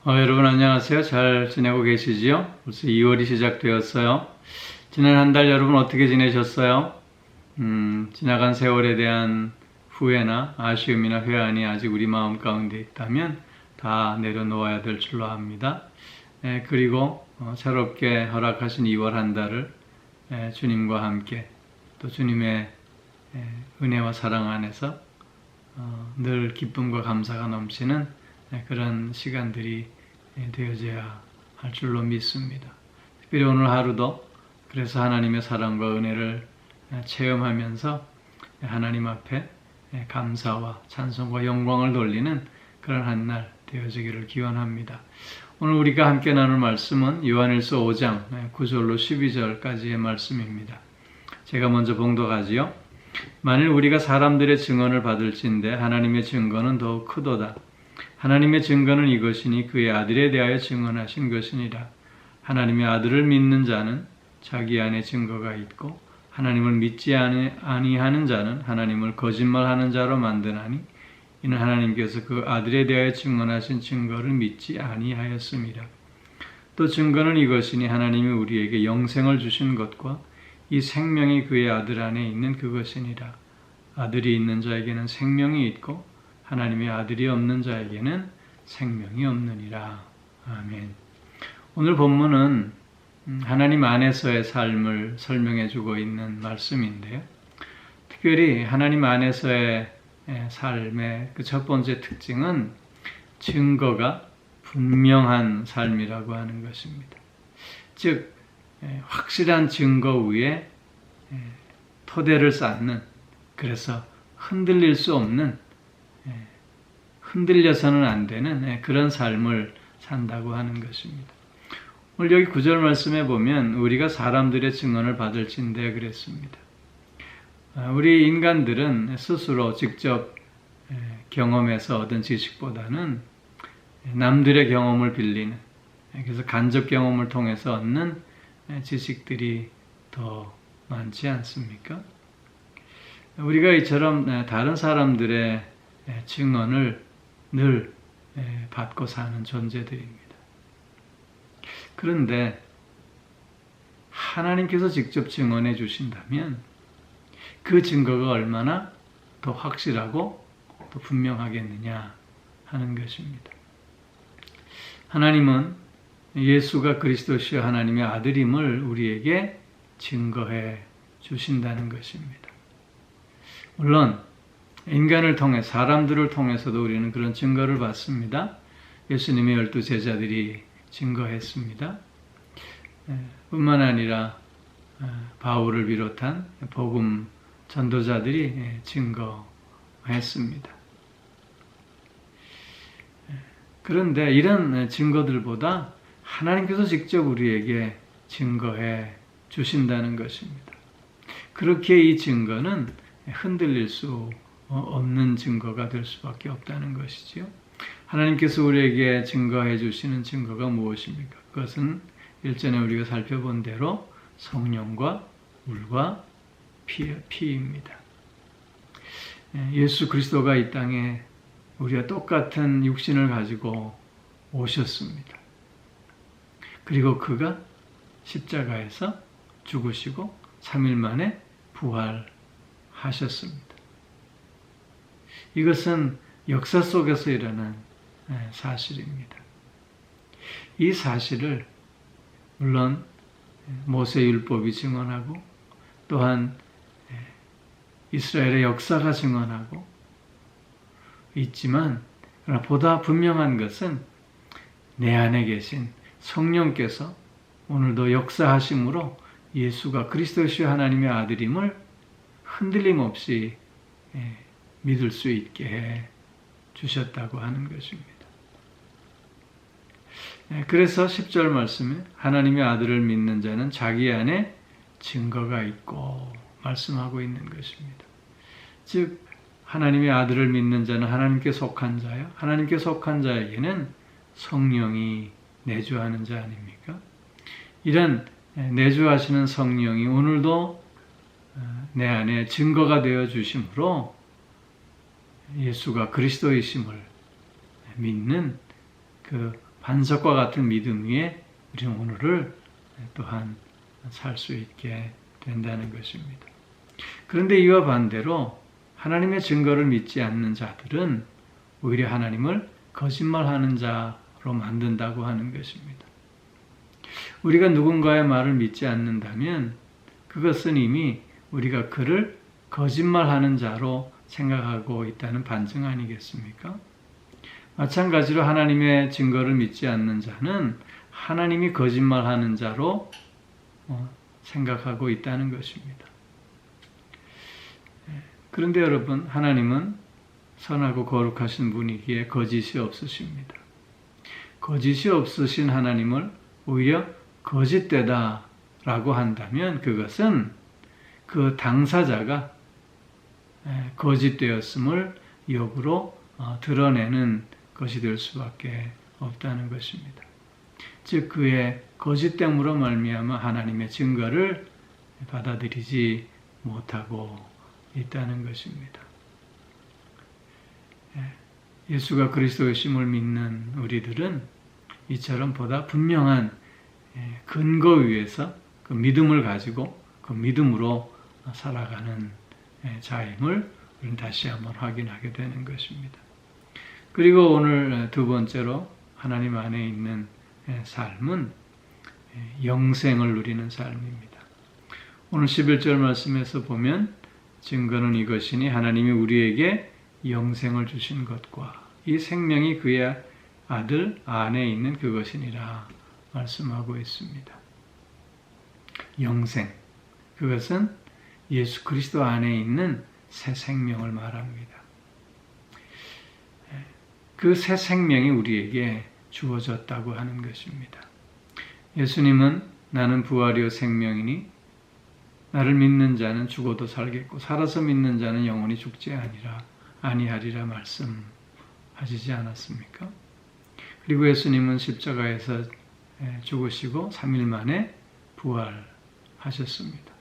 여러분 안녕하세요. 잘 지내고 계시지요? 벌써 2월이 시작되었어요. 지난 한 달 여러분 어떻게 지내셨어요? 지나간 세월에 대한 후회나 아쉬움이나 회한이 아직 우리 마음 가운데 있다면 다 내려놓아야 될 줄로 압니다. 그리고 새롭게 허락하신 2월 한 달을 주님과 함께 또 주님의 은혜와 사랑 안에서 늘 기쁨과 감사가 넘치는 그런 시간들이 되어져야 할 줄로 믿습니다. 특별히 오늘 하루도 그래서 하나님의 사랑과 은혜를 체험하면서 하나님 앞에 감사와 찬송과 영광을 돌리는 그런 한 날 되어지기를 기원합니다. 오늘 우리가 함께 나눌 말씀은 요한일서 5장 9절로 12절까지의 말씀입니다. 제가 먼저 봉독하지요. 만일 우리가 사람들의 증언을 받을진대 하나님의 증거는 더욱 크도다. 하나님의 증거는 이것이니 그의 아들에 대하여 증언하신 것이니라. 하나님의 아들을 믿는 자는 자기 안에 증거가 있고 하나님을 믿지 아니하는 자는 하나님을 거짓말하는 자로 만드나니 이는 하나님께서 그 아들에 대하여 증언하신 증거를 믿지 아니하였음이라. 또 증거는 이것이니 하나님이 우리에게 영생을 주신 것과 이 생명이 그의 아들 안에 있는 그것이니라. 아들이 있는 자에게는 생명이 있고 하나님의 아들이 없는 자에게는 생명이 없느니라. 아멘. 오늘 본문은 하나님 안에서의 삶을 설명해 주고 있는 말씀인데요. 특별히 하나님 안에서의 삶의 그 첫 번째 특징은 증거가 분명한 삶이라고 하는 것입니다. 즉 확실한 증거 위에 토대를 쌓는, 그래서 흔들릴 수 없는, 흔들려서는 안 되는 그런 삶을 산다고 하는 것입니다. 오늘 여기 9절 말씀에 보면 우리가 사람들의 증언을 받을진대 그랬습니다. 우리 인간들은 스스로 직접 경험해서 얻은 지식보다는 남들의 경험을 빌리는, 그래서 간접 경험을 통해서 얻는 지식들이 더 많지 않습니까? 우리가 이처럼 다른 사람들의 증언을 늘 받고 사는 존재들입니다. 그런데 하나님께서 직접 증언해 주신다면 그 증거가 얼마나 더 확실하고 더 분명하겠느냐 하는 것입니다. 하나님은 예수가 그리스도시여 하나님의 아들임을 우리에게 증거해 주신다는 것입니다. 물론 인간을 통해 사람들을 통해서도 우리는 그런 증거를 받습니다. 예수님의 12 제자들이 증거했습니다. 뿐만 아니라 바울을 비롯한 복음 전도자들이 증거했습니다. 그런데 이런 증거들보다 하나님께서 직접 우리에게 증거해 주신다는 것입니다. 그렇게 이 증거는 흔들릴 수 없는 증거가 될 수밖에 없다는 것이지요. 하나님께서 우리에게 증거해 주시는 증거가 무엇입니까? 그것은 일전에 우리가 살펴본 대로 성령과 물과 피입니다. 예수 그리스도가 이 땅에 우리와 똑같은 육신을 가지고 오셨습니다. 그리고 그가 십자가에서 죽으시고 3일 만에 부활하셨습니다. 이것은 역사 속에서 일어난 사실입니다. 이 사실을 물론 모세율법이 증언하고 또한 이스라엘의 역사가 증언하고 있지만 그러나 보다 분명한 것은 내 안에 계신 성령께서 오늘도 역사하심으로 예수가 그리스도시여 하나님의 아들임을 흔들림 없이 믿을 수 있게 해 주셨다고 하는 것입니다. 그래서 10절 말씀에 하나님의 아들을 믿는 자는 자기 안에 증거가 있고 말씀하고 있는 것입니다. 즉 하나님의 아들을 믿는 자는 하나님께 속한 자요. 하나님께 속한 자에게는 성령이 내주하는 자 아닙니까? 이런 내주하시는 성령이 오늘도 내 안에 증거가 되어 주심으로 예수가 그리스도이심을 믿는 그 반석과 같은 믿음 위에 우리는 오늘을 또한 살 수 있게 된다는 것입니다. 그런데 이와 반대로 하나님의 증거를 믿지 않는 자들은 오히려 하나님을 거짓말하는 자로 만든다고 하는 것입니다. 우리가 누군가의 말을 믿지 않는다면 그것은 이미 우리가 그를 거짓말하는 자로 생각하고 있다는 반증 아니겠습니까? 마찬가지로 하나님의 증거를 믿지 않는 자는 하나님이 거짓말하는 자로 생각하고 있다는 것입니다. 그런데 여러분, 하나님은 선하고 거룩하신 분이기에 거짓이 없으십니다. 거짓이 없으신 하나님을 오히려 거짓되다라고 한다면 그것은 그 당사자가 거짓되었음을 역으로 드러내는 것이 될 수밖에 없다는 것입니다. 즉 그의 거짓됨으로 말미암아 하나님의 증거를 받아들이지 못하고 있다는 것입니다. 예수가 그리스도이심을 믿는 우리들은 이처럼 보다 분명한 근거 위에서 그 믿음을 가지고 그 믿음으로 살아가는 자임을 우리는 다시 한번 확인하게 되는 것입니다. 그리고 오늘 두 번째로 하나님 안에 있는 삶은 영생을 누리는 삶입니다. 오늘 11절 말씀에서 보면 증거는 이것이니 하나님이 우리에게 영생을 주신 것과 이 생명이 그의 아들 안에 있는 그것이니라 말씀하고 있습니다. 영생, 그것은 예수 그리스도 안에 있는 새 생명을 말합니다. 그 새 생명이 우리에게 주어졌다고 하는 것입니다. 예수님은 나는 부활이요 생명이니 나를 믿는 자는 죽어도 살겠고 살아서 믿는 자는 영원히 죽지 아니하리라 말씀하시지 않았습니까? 그리고 예수님은 십자가에서 죽으시고 3일 만에 부활하셨습니다.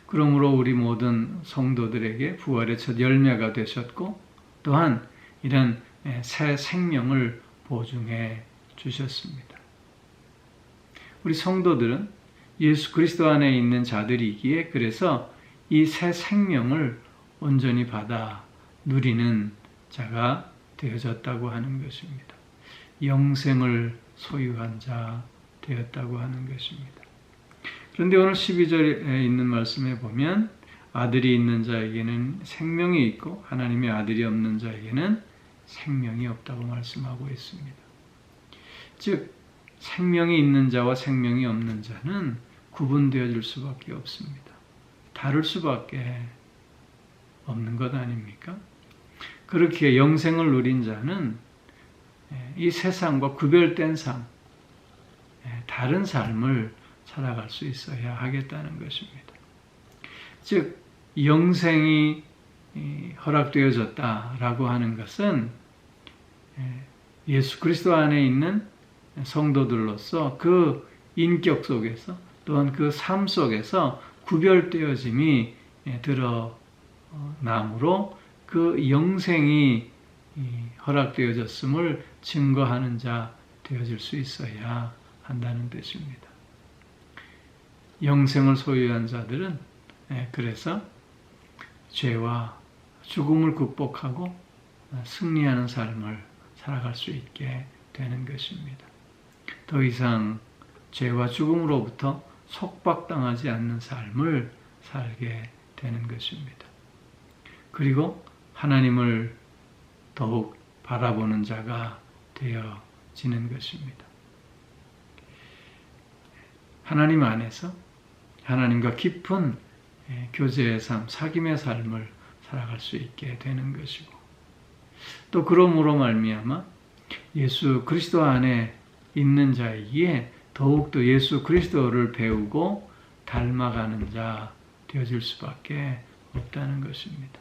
그러므로 우리 모든 성도들에게 부활의 첫 열매가 되셨고 또한 이런 새 생명을 보증해 주셨습니다. 우리 성도들은 예수 그리스도 안에 있는 자들이기에 그래서 이 새 생명을 온전히 받아 누리는 자가 되어졌다고 하는 것입니다. 영생을 소유한 자 되었다고 하는 것입니다. 그런데 오늘 12절에 있는 말씀에 보면 아들이 있는 자에게는 생명이 있고 하나님의 아들이 없는 자에게는 생명이 없다고 말씀하고 있습니다. 즉 생명이 있는 자와 생명이 없는 자는 구분되어질 수밖에 없습니다. 다를 수밖에 없는 것 아닙니까? 그렇게 영생을 누린 자는 이 세상과 구별된 삶, 다른 삶을 살아갈 수 있어야 하겠다는 것입니다. 즉 영생이 허락되어졌다라고 하는 것은 예수 그리스도 안에 있는 성도들로서 그 인격 속에서 또한 그 삶 속에서 구별되어짐이 드러나므로 그 영생이 허락되어졌음을 증거하는 자 되어질 수 있어야 한다는 뜻입니다. 영생을 소유한 자들은 그래서 죄와 죽음을 극복하고 승리하는 삶을 살아갈 수 있게 되는 것입니다. 더 이상 죄와 죽음으로부터 속박당하지 않는 삶을 살게 되는 것입니다. 그리고 하나님을 더욱 바라보는 자가 되어지는 것입니다. 하나님 안에서 하나님과 깊은 교제의 삶, 사귐의 삶을 살아갈 수 있게 되는 것이고 또 그러므로 말미암아 예수 그리스도 안에 있는 자이기에 더욱더 예수 그리스도를 배우고 닮아가는 자 되어질 수밖에 없다는 것입니다.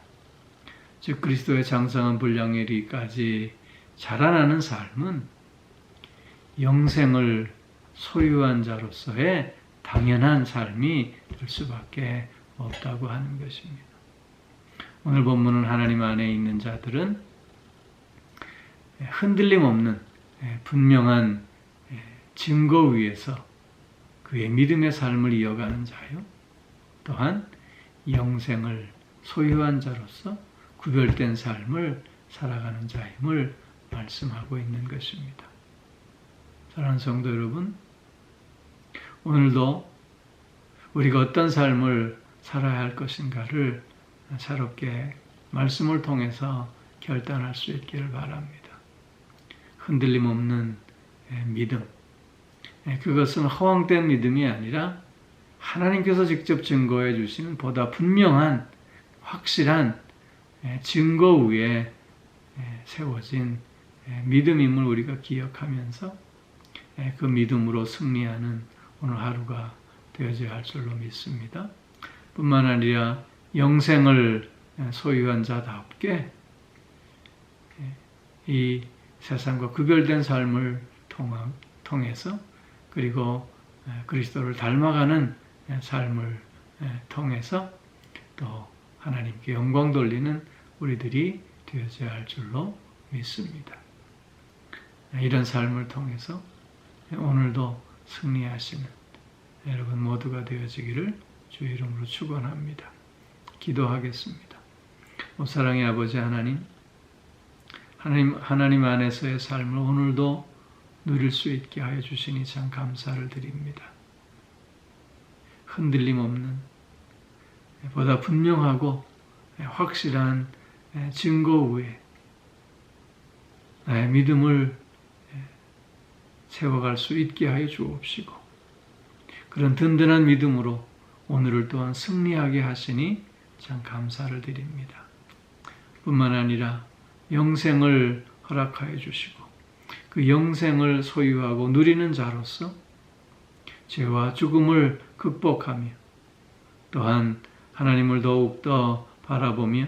즉 그리스도의 장성한 분량에 이르기까지 자라나는 삶은 영생을 소유한 자로서의 당연한 삶이 될 수밖에 없다고 하는 것입니다. 오늘 본문은 하나님 안에 있는 자들은 흔들림 없는 분명한 증거 위에서 그의 믿음의 삶을 이어가는 자요. 또한 영생을 소유한 자로서 구별된 삶을 살아가는 자임을 말씀하고 있는 것입니다. 사랑하는 성도 여러분, 오늘도 우리가 어떤 삶을 살아야 할 것인가를 새롭게 말씀을 통해서 결단할 수 있기를 바랍니다. 흔들림 없는 믿음, 그것은 허황된 믿음이 아니라 하나님께서 직접 증거해 주시는 보다 분명한 확실한 증거 위에 세워진 믿음임을 우리가 기억하면서 그 믿음으로 승리하는 오늘 하루가 되어져야 할 줄로 믿습니다. 뿐만 아니라 영생을 소유한 자답게 이 세상과 구별된 삶을 통해서 그리고 그리스도를 닮아가는 삶을 통해서 또 하나님께 영광 돌리는 우리들이 되어져야 할 줄로 믿습니다. 이런 삶을 통해서 오늘도 승리하시는 여러분 모두가 되어지기를 주의 이름으로 축원합니다. 기도하겠습니다. 오 사랑의 아버지 하나님 안에서의 삶을 오늘도 누릴 수 있게 하여 주시니 참 감사를 드립니다. 흔들림 없는 보다 분명하고 확실한 증거 위에 나의 믿음을 세워갈 수 있게 하여 주옵시고 그런 든든한 믿음으로 오늘을 또한 승리하게 하시니 참 감사를 드립니다. 뿐만 아니라 영생을 허락하여 주시고 그 영생을 소유하고 누리는 자로서 죄와 죽음을 극복하며 또한 하나님을 더욱더 바라보며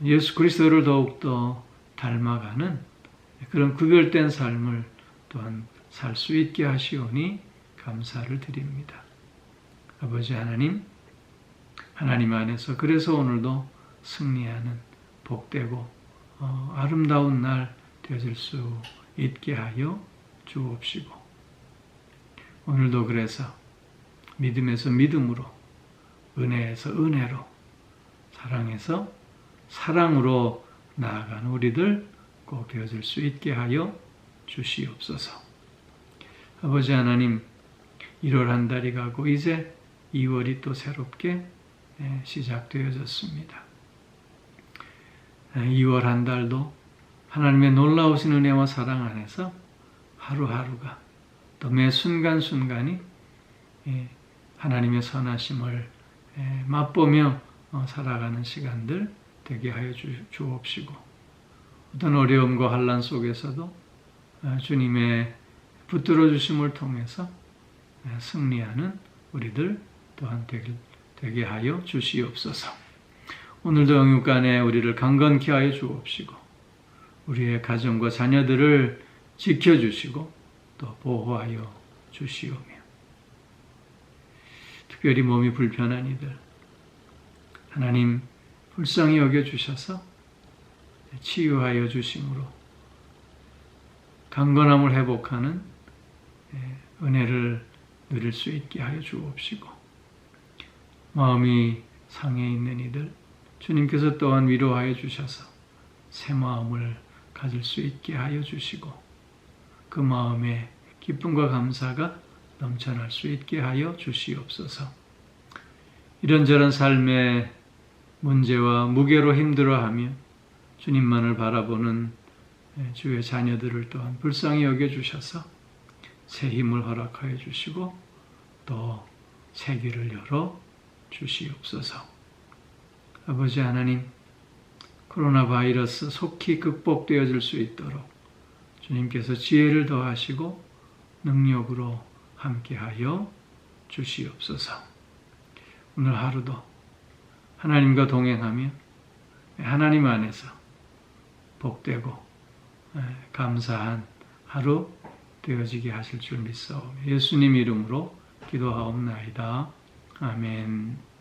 예수 그리스도를 더욱더 닮아가는 그런 구별된 삶을 또한 살 수 있게 하시오니 감사를 드립니다. 아버지 하나님 안에서 그래서 오늘도 승리하는 복되고 아름다운 날 되어질 수 있게 하여 주옵시고 오늘도 그래서 믿음에서 믿음으로 은혜에서 은혜로 사랑에서 사랑으로 나아가는 우리들 꼭 되어질 수 있게 하여 주시옵소서. 아버지 하나님 1월 한 달이 가고 이제 2월이 또 새롭게 시작되어졌습니다. 2월 한 달도 하나님의 놀라우신 은혜와 사랑 안에서 하루하루가 또 매 순간순간이 하나님의 선하심을 맛보며 살아가는 시간들 되게 하여 주옵시고 어떤 어려움과 환난 속에서도 주님의 붙들어 주심을 통해서 승리하는 우리들 또한 되게 하여 주시옵소서. 오늘도 영육간에 우리를 강건케 하여 주옵시고 우리의 가정과 자녀들을 지켜주시고 또 보호하여 주시오며 특별히 몸이 불편한 이들 하나님 불쌍히 여겨주셔서 치유하여 주심으로 강건함을 회복하는 은혜를 누릴 수 있게 하여 주옵시고 마음이 상해 있는 이들 주님께서 또한 위로하여 주셔서 새 마음을 가질 수 있게 하여 주시고 그 마음에 기쁨과 감사가 넘쳐날 수 있게 하여 주시옵소서. 이런저런 삶의 문제와 무게로 힘들어하며 주님만을 바라보는 주의 자녀들을 또한 불쌍히 여겨주셔서 새 힘을 허락하여 주시고 또 새 길을 열어 주시옵소서. 아버지 하나님, 코로나 바이러스 속히 극복되어질 수 있도록 주님께서 지혜를 더하시고 능력으로 함께하여 주시옵소서. 오늘 하루도 하나님과 동행하며 하나님 안에서 복되고 감사한 하루 되어지게 하실 줄 믿사오며 예수님 이름으로 기도하옵나이다. 아멘.